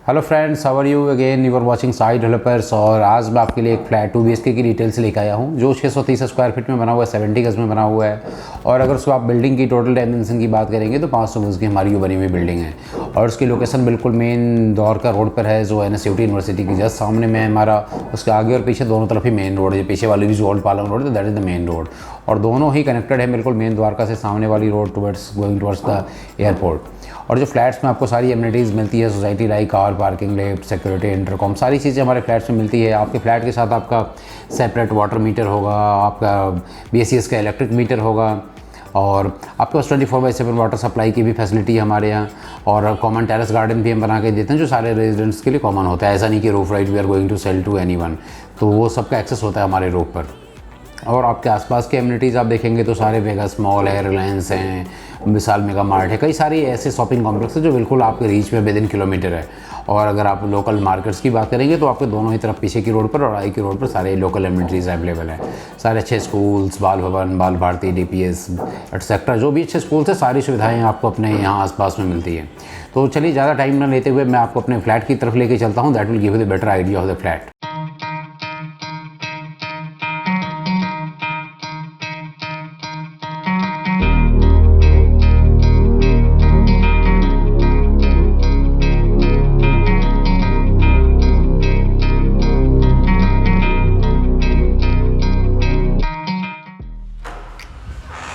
Hello friends, how are you again, you are watching site developers. और आज मैं आपके लिए एक फ्लैट 2 BHK की डिटेल्स लेकर आया हूँ जो 630 स्क्वायर फीट में बना हुआ है, 70 गज में बना हुआ है। और अगर उसको आप बिल्डिंग की टोटल डायमेंशन की बात करेंगे तो 500 गज की हमारी ये बनी हुई बिल्डिंग है। और उसकी लोकेशन बिल्कुल मेन द्वारका रोड पर है जो NSUT यूनिवर्सिटी की जस्ट सामने में है हमारा। उसके आगे और पीछे दोनों तरफ ही मेन रोड है, पीछे वाली भी जो ओल्ड पालम रोड है that is the main road. और दोनों ही कनेक्टेड है बिल्कुल मेन द्वारका से सामने वाली road towards going towards the airport. और जो फ्लैट्स में आपको सारी एमिनिटीज़ मिलती है, society like car parking, lift, security, intercom, सारी चीज़ें हमारे फ्लैट्स में मिलती है। आपके फ्लैट के साथ आपका सेपरेट वाटर मीटर होगा, आपका BSES का इलेक्ट्रिक मीटर होगा, और आपके पास 24/7 वाटर सप्लाई की भी फैसिलिटी है हमारे यहाँ। और कॉमन टेरेस गार्डन भी हम बना के देते हैं जो सारे रेजिडेंट्स के लिए कॉमन होता है। ऐसा नहीं कि roof right we are going to sell to anyone, तो वो सबका एक्सेस होता है हमारे रूफ पर। और आपके आसपास के एमिनिटीज़ आप देखेंगे तो सारे वेगास मॉल है, रिलायंस हैं, विशाल मेगा मार्ट है, कई सारी ऐसे शॉपिंग कॉम्प्लेक्स है जो बिल्कुल आपके रीच में विदिन किलोमीटर है। और अगर आप लोकल मार्केट्स की बात करेंगे तो आपके दोनों ही तरफ पीछे की रोड पर और आगे की रोड पर सारे लोकल एमिनिटीज़ अवेलेबल हैं। सारे अच्छे स्कूल्स, बाल भवन, बाल भारती, DPS एटसेट्रा, जो भी अच्छे स्कूल्स हैं, सारी सुविधाएँ आपको अपने यहाँ आसपास में मिलती हैं। तो चलिए ज़्यादा टाइम ना लेते हुए मैं आपको अपने फ्लैट की तरफ लेके चलता हूँ। That will give you the better idea of the flat.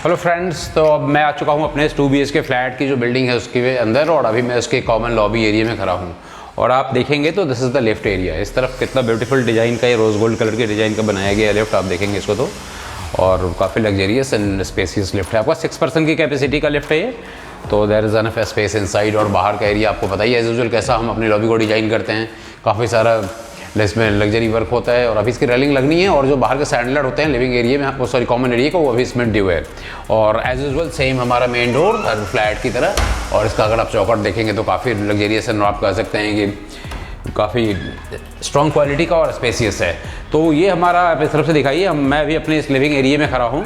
Hello friends, तो अब मैं आ चुका हूँ अपने 2 BHK फ्लैट की जो बिल्डिंग है उसके अंदर, और अभी मैं उसके कॉमन लॉबी एरिया में खड़ा हूँ। और आप देखेंगे तो this is the lift area. इस तरफ कितना ब्यूटीफुल डिज़ाइन का, ये रोज़ गोल्ड कलर के डिज़ाइन का बनाया गया है लिफ्ट, आप देखेंगे इसको तो। और काफ़ी लग्जरियस एंड स्पेसियस लिफ्ट है। आपका 6 पर्सन की कैपेसिटी का लिफ्ट है ये, तो there is enough space inside. और बाहर का एरिया आपको पता ही है एज यूजुअल कैसा हम अपनी लॉबी को डिज़ाइन करते हैं, काफ़ी सारा इसमें लग्जरी वर्क होता है। और अभी इसकी रेलिंग लगनी है, और जो बाहर के सैंडलर होते हैं लिविंग एरिया में, वो सॉरी कॉमन एरिया को, वो अभी इसमें ड्यू है। और एज यूजुअल सेम हमारा मेन डोर हर फ्लैट की तरह। और इसका अगर आप चौखट देखेंगे तो काफ़ी लग्जरियस है, आप कह सकते हैं कि काफ़ी स्ट्रॉन्ग क्वालिटी का और स्पेसियस है। तो ये हमारा आप इस तरफ से दिखाइए, मैं अभी अपने इस लिविंग एरिया में खड़ा हूँ।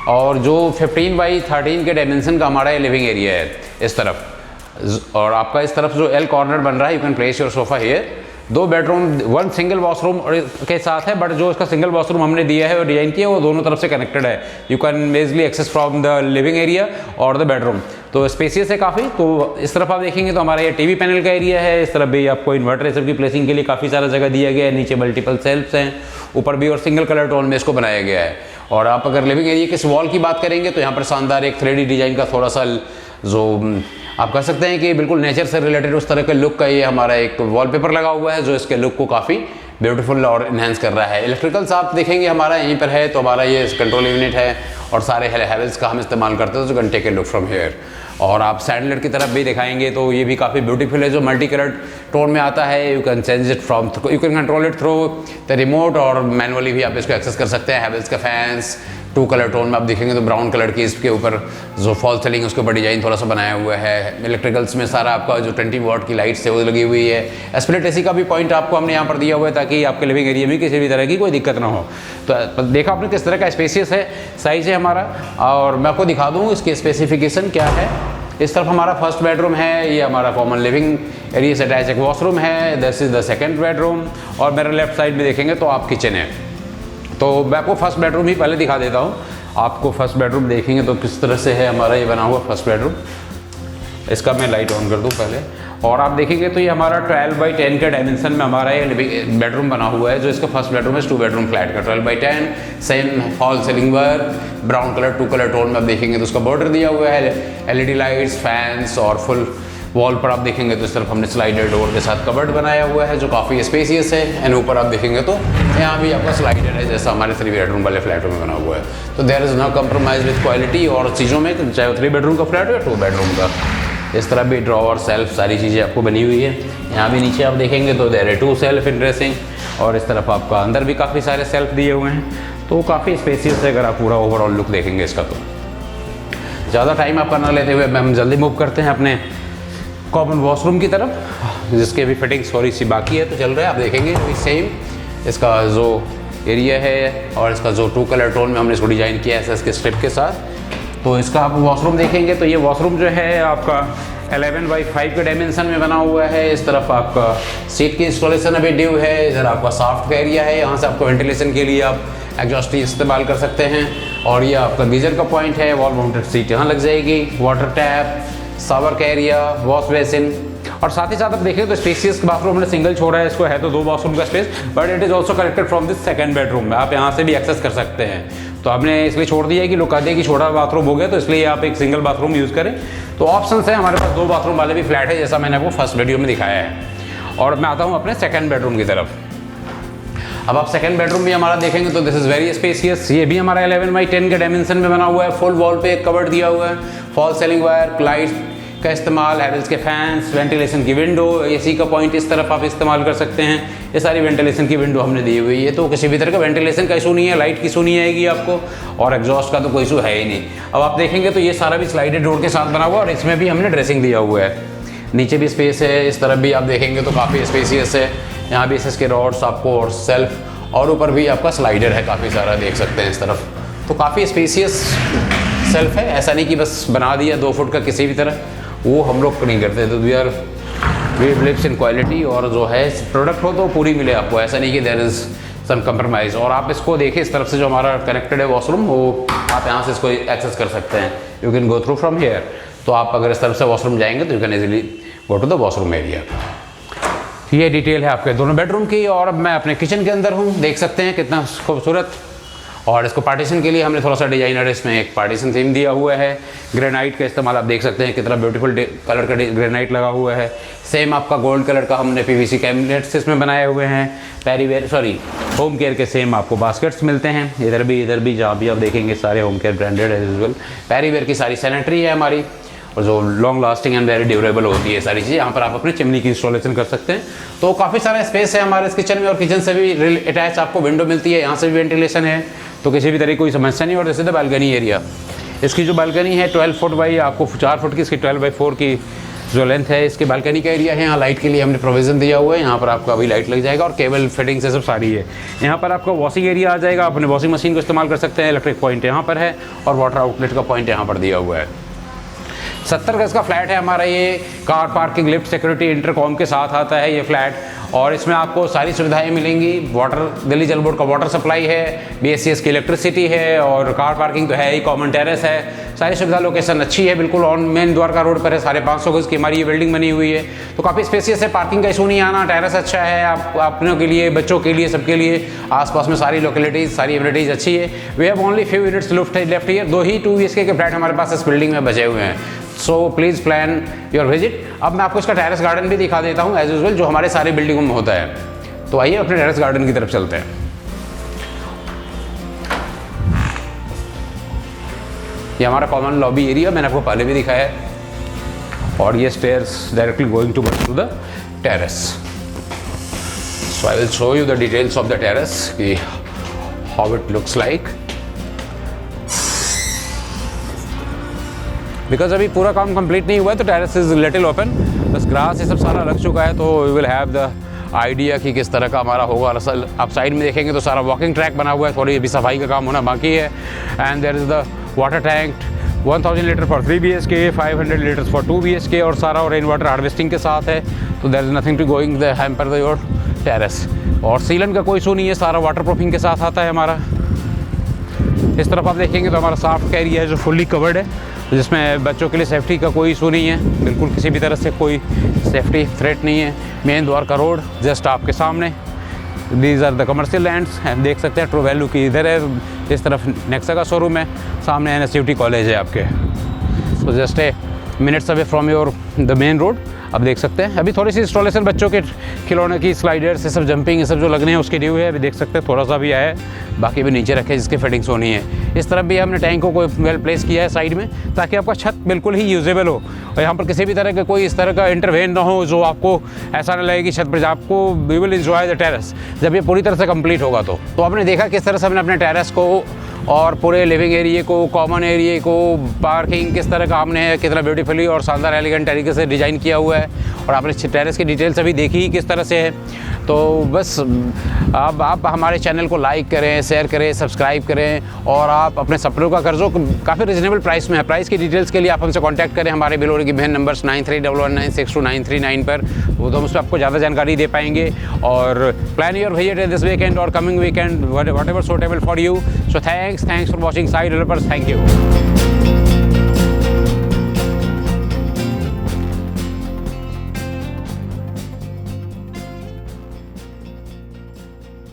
और जो 15/13 के डायमेंशन का हमारा ये लिविंग एरिया है इस तरफ। और आपका इस तरफ जो L कॉर्नर बन रहा है, you can place your sofa here. 2 bedroom, 1 single washroom के साथ है, बट जो इसका सिंगल वॉशरूम हमने दिया है और डिजाइन किया है वो दोनों तरफ से कनेक्टेड है। You can easily access from the living area और द बेडरूम, तो स्पेसियस है काफ़ी। तो इस तरफ आप देखेंगे तो हमारा ये TV पैनल का एरिया है। इस तरफ भी आपको इन्वर्टर सब की प्लेसिंग के लिए काफ़ी सारा जगह दिया गया है। नीचे मल्टीपल सेल्फ्स हैं, ऊपर भी और सिंगल कलर टोन में इसको बनाया गया है। और आप अगर लिविंग एरिया के इस वॉल की बात करेंगे तो यहाँ पर शानदार एक 3D डिजाइन का थोड़ा सा जो आप कह सकते हैं कि बिल्कुल नेचर से रिलेटेड उस तरह के लुक का ये हमारा एक वॉलपेपर लगा हुआ है जो इसके लुक को काफ़ी ब्यूटीफुल और इन्हेंस कर रहा है। इलेक्ट्रिकल्स आप देखेंगे हमारा यहीं पर है, तो हमारा ये कंट्रोल यूनिट है और सारे हैवेल्स का हम इस्तेमाल करते हैं, तो can take a look from here. और आप सैंडलर की तरफ भी दिखाएंगे तो ये भी काफ़ी ब्यूटीफुल है, जो मल्टी कलर्ड टोन में आता है। You can change it from, you can control it through the remote, और मैनुअली भी आप इसको एक्सेस कर सकते हैं। हैवेल्स का फैंस 2 कलर टोन में आप देखेंगे तो ब्राउन कलर की इसके ऊपर जो फॉल सीलिंग उसके ऊपर डिजाइन थोड़ा सा बनाया हुआ है। इलेक्ट्रिकल्स में सारा आपका जो 20 वॉट की लाइट्स है वो लगी हुई है। स्प्लिट AC का भी पॉइंट आपको हमने यहाँ पर दिया हुआ है ताकि आपके लिविंग एरिया में किसी भी तरह की कोई दिक्कत ना हो। तो देखा आपने किस तरह का स्पेसियस है, साइज है हमारा। और मैं आपको दिखा दूँ इसकी स्पेसिफिकेशन क्या है। इस तरफ हमारा फर्स्ट बेडरूम है, ये हमारा कॉमन लिविंग एरिया से अटैच एक वॉशरूम है। This is the second bedroom. और मेरे लेफ्ट साइड में देखेंगे तो आप किचन है। तो मैं आपको फर्स्ट बेडरूम ही पहले दिखा देता हूँ। आपको फर्स्ट बेडरूम देखेंगे तो किस तरह से है हमारा ये बना हुआ फर्स्ट बेडरूम। इसका मैं लाइट ऑन कर दूँ पहले। और आप देखेंगे तो ये हमारा 12/10 के डायमेंशन में हमारा ये लिविंग बेडरूम बना हुआ है, जो इसका फर्स्ट बेडरूम है 2 बेडरूम फ्लैट का। 12/10 same fall ceiling work, brown colour 2 colour tone में आप देखेंगे तो उसका बॉर्डर दिया हुआ है, LED लाइट्स, फैंस, और फुल वॉल पर आप देखेंगे तो इस तरफ हमने स्लाइडर डोर के साथ कबर्ड बनाया हुआ है जो काफ़ी स्पेसियस है। एंड ऊपर आप देखेंगे तो यहाँ भी आपका स्लाइडर है जैसा हमारे 3 बेडरूम वाले फ्लैटों में बना हुआ है। तो there is no compromise with quality और चीज़ों में, चाहे वो 3 बेडरूम का फ्लैट हो या 2 बेडरूम का। इस तरह भी ड्रॉवर, सेल्फ, सारी चीज़ें आपको बनी हुई है। यहाँ भी नीचे आप देखेंगे तो देयर है 2 सेल्फ इन ड्रेसिंग, और इस तरफ आपका अंदर भी काफ़ी सारे सेल्फ दिए हुए हैं। तो काफ़ी स्पेसियस है अगर आप पूरा ओवरऑल लुक देखेंगे इसका। तो ज़्यादा टाइम आपका ना लेते हुए हम जल्दी मूव करते हैं अपने कॉमन वॉशरूम की तरफ, जिसके भी फिटिंग थोड़ी सी बाकी है तो चल रहा है। आप देखेंगे सेम इसका जो एरिया है और इसका जो 2 कलर टोन में हमने इसको डिज़ाइन किया है इसके स्ट्रिप के साथ। तो इसका आप वॉशरूम देखेंगे तो ये वॉशरूम जो है आपका 11x5 के डायमेंशन में बना हुआ है। इस तरफ आपका सीट की इंस्टॉलेशन अभी ड्यू है। इधर आपका सॉफ्ट का एरिया है, यहाँ से आपको वेंटिलेशन के लिए आप एग्जॉस्ट इस्तेमाल कर सकते हैं। और ये आपका गीजर का पॉइंट है, वॉल माउंटेड सीट यहाँ लग जाएगी, वाटर टैप, शावर का एरिया, वॉश बेसिन। और साथ ही साथ आप देखें तो स्पेसियस बाथरूम हमने सिंगल छोड़ा है, इसको है तो 2 बाथरूम का space, but it is also connected from this second bedroom में, आप यहाँ से भी एक्सेस कर सकते हैं। तो आपने इसलिए छोड़ दिया है कि लोग कहते हैं कि छोटा बाथरूम हो गया, तो इसलिए आप एक सिंगल बाथरूम यूज़ करें। तो ऑप्शन है हमारे पास, 2 बाथरूम वाले भी फ्लैट है, जैसा मैंने आपको फर्स्ट वीडियो में दिखाया है। और मैं आता हूँ अपने सेकंड बेडरूम की तरफ। अब आप सेकंड बेडरूम भी हमारा देखेंगे तो दिस इज़ वेरी स्पेसियस। ये भी हमारा 11x10 के डायमेंशन में बना हुआ है। फुल वॉल पे एक कवर्ड दिया हुआ है, फॉल सीलिंग वायर, लाइट का इस्तेमाल, हैवेल्स के फैंस, वेंटिलेशन की विंडो, एसी का पॉइंट इस तरफ आप इस्तेमाल कर सकते हैं। ये सारी वेंटिलेशन की विंडो हमने दी हुई है, तो किसी भी तरह का वेंटिलेशन का इशू नहीं है, लाइट की इशू नहीं आएगी आपको, और एग्जॉस्ट का तो कोई इशू है ही नहीं। अब आप देखेंगे तो ये सारा भी स्लाइडेड डोर के साथ बना हुआ है, और इसमें भी हमने ड्रेसिंग दिया हुआ है। नीचे भी स्पेस है, इस तरफ भी आप देखेंगे तो काफ़ी स्पेसियस है। यहाँ भी इसके रॉड्स आपको और सेल्फ, और ऊपर भी आपका स्लाइडर है काफ़ी सारा, देख सकते हैं इस तरफ। तो काफ़ी स्पेसियस सेल्फ है, ऐसा नहीं कि बस बना दिया 2 फुट का किसी भी तरह, वो हम लोग नहीं करते। तो वी बिलीव्स इन क्वालिटी, और जो है प्रोडक्ट हो तो पूरी मिले आपको, ऐसा नहीं कि देयर इज़ सम कंप्रोमाइज़। और आप इसको देखिए, इस तरफ से जो हमारा कनेक्टेड है वॉशरूम, वो आप यहाँ से इसको एक्सेस कर सकते हैं। You can go through from here. तो आप अगर इस तरफ से वॉशरूम जाएंगे तो you can easily go to the washroom area. ये डिटेल है आपके दोनों बेडरूम की। और अब मैं अपने किचन के अंदर हूँ, देख सकते हैं कितना खूबसूरत। और इसको पार्टीशन के लिए हमने थोड़ा सा डिजाइनर इसमें एक पार्टीशन थीम दिया हुआ है। ग्रेनाइट का इस्तेमाल आप देख सकते हैं, कितना ब्यूटीफुल कलर का ग्रेनाइट लगा हुआ है। सेम आपका गोल्ड कलर का हमने पीवीसी कैबिनेट्स इसमें बनाए हुए हैं। होम केयर के सेम आपको बास्केट्स मिलते हैं, इधर भी जहाँ भी आप देखेंगे सारे होम केयर ब्रांडेड है यूजुअल। पैरीवेयर की सारी सैनिटरी है हमारी, और जो long lasting and very durable होती है सारी चीज़ें। यहाँ पर आप अपने चिमनी की इंस्टॉलेशन कर सकते हैं। तो काफ़ी सारा स्पेस है हमारे इस किचन में, और किचन से भी अटैच आपको विंडो मिलती है, यहाँ से भी वेंटिलेशन है, तो किसी भी तरह की कोई समस्या नहीं। और जैसे द बालकनी एरिया, इसकी जो बालकनी है 12 फुट बाई आपको 4 फुट की, इसकी 12x4 की जो लेंथ है इसके बालकनी का एरिया है। यहाँ लाइट के लिए हमने प्रोविज़न दिया हुआ है, यहाँ पर आपका अभी लाइट लग जाएगा, और केबल फिटिंग से सब सारी है। यहाँ पर आपका वॉशिंग एरिया आ जाएगा, अपने वॉशिंग मशीन को इस्तेमाल कर सकते हैं। इलेक्ट्रिक पॉइंट यहाँ पर है, और वाटर आउटलेट का पॉइंट यहाँ पर दिया हुआ है। 70 गज का फ्लैट है हमारा ये। Car parking, lift, security, intercom के साथ आता है ये फ्लैट, और इसमें आपको सारी सुविधाएं मिलेंगी। वाटर, दिल्ली जल बोर्ड का वाटर सप्लाई है, BSES की इलेक्ट्रिसिटी है, और कार पार्किंग तो है ही, कॉमन टेरेस है, सारी सुविधा। लोकेशन अच्छी है, बिल्कुल ऑन मेन द्वारका रोड पर है। 550 गज की हमारी ये बिल्डिंग बनी हुई है, तो काफ़ी स्पेसियस है, पार्किंग का इशू नहीं आना। टेरेस अच्छा है, आप अपनों के लिए, बच्चों के लिए, सबके लिए। आसपास में सारी लोकेलिटीज़, सारी एमिनिटीज़ अच्छी है। We have only few units left here. 2 ही 2 BHK के फ्लैट हमारे पास इस बिल्डिंग में बचे हुए हैं। So please plan your visit. अब मैं आपको इसका टेरेस गार्डन भी दिखा देता हूँ एज यूजुअल, जो हमारे सारे बिल्डिंगों में होता है। तो आइए अपने टेरेस गार्डन की तरफ चलते हैं। ये हमारा कॉमन लॉबी एरिया, मैंने आपको पहले भी दिखाया है, और ये stairs directly going to the terrace. So I will show you the details of the terrace कि how it looks like. Because अभी पूरा काम कंप्लीट नहीं हुआ है, तो टेरेस इज लिटिल ओपन, बस ग्रास ये सब सारा लग चुका है। तो you will have the idea कि किस तरह का हमारा होगा। असल आप साइड में देखेंगे तो सारा वॉकिंग ट्रैक बना हुआ है, थोड़ी अभी सफाई का काम होना बाकी है। And there is the water tank, 1000 litre for 3 BHK, 500 litres for 2 BHK, और सारा रेन वाटर हार्वेस्टिंग के साथ है। तो there is nothing to going the hamper the your terrace. और सीलन का कोई इशू नहीं है, सारा वाटर प्रूफिंग के साथ आता है हमारा। इस तरफ आप देखेंगे तो हमारा सॉफ्ट का एरिया है जो फुल्ली कवर्ड है, जिसमें बच्चों के लिए सेफ्टी का कोई इशू नहीं है, बिल्कुल किसी भी तरह से कोई सेफ्टी थ्रेट नहीं है। मेन द्वारका रोड जस्ट आपके सामने। These are the commercial lands, हम देख सकते हैं। ट्रू वैल्यू की इधर है, इस तरफ नेक्सा का शोरूम है, सामने NSUT कॉलेज है आपके। So just a minutes away from your the main road. अब देख सकते हैं अभी थोड़ी सी इंस्टॉलेशन बच्चों के खिलौने की, स्लाइडर्स, ये सब जंपिंग, ये सब जो लगने हैं उसके ड्यू है। अभी देख सकते हैं थोड़ा सा भी आया है, बाकी भी नीचे रखे जिसकी फिटिंग्स होनी है। इस तरफ भी हमने टैंकों को वेल प्लेस किया है साइड में, ताकि आपका छत बिल्कुल ही यूजेबल हो, और यहाँ पर किसी भी तरह का कोई इस तरह का इंटरवेन ना हो जो आपको ऐसा ना लगे कि छत पर आपको we will enjoy the terrace जब ये पूरी तरह से कंप्लीट होगा। तो आपने देखा किस तरह से हमने अपने टेरेस को और पूरे लिविंग एरिया को, कॉमन एरिया को, पार्किंग किस तरह का हमने कितना ब्यूटीफुली और शानदार एलिगेंट तरीके से डिज़ाइन किया हुआ है। और आपने टेरेस की डिटेल्स अभी देखी ही किस तरह से है। तो बस अब आप हमारे चैनल को लाइक करें, शेयर करें, सब्सक्राइब करें और आप अपने सपनों का कर्जो काफ़ी रिजनेबल प्राइस में है। प्राइस की डिटेल्स के लिए आप हमसे कांटेक्ट करें हमारे बिलोर की बहन नंबर्स 9311962939 पर, वो तो हम उस पर आपको ज़्यादा जानकारी दे पाएंगे। और plan your visit this weekend और coming weekend, whatever suitable for you. So thanks for watching site developers. Thank you.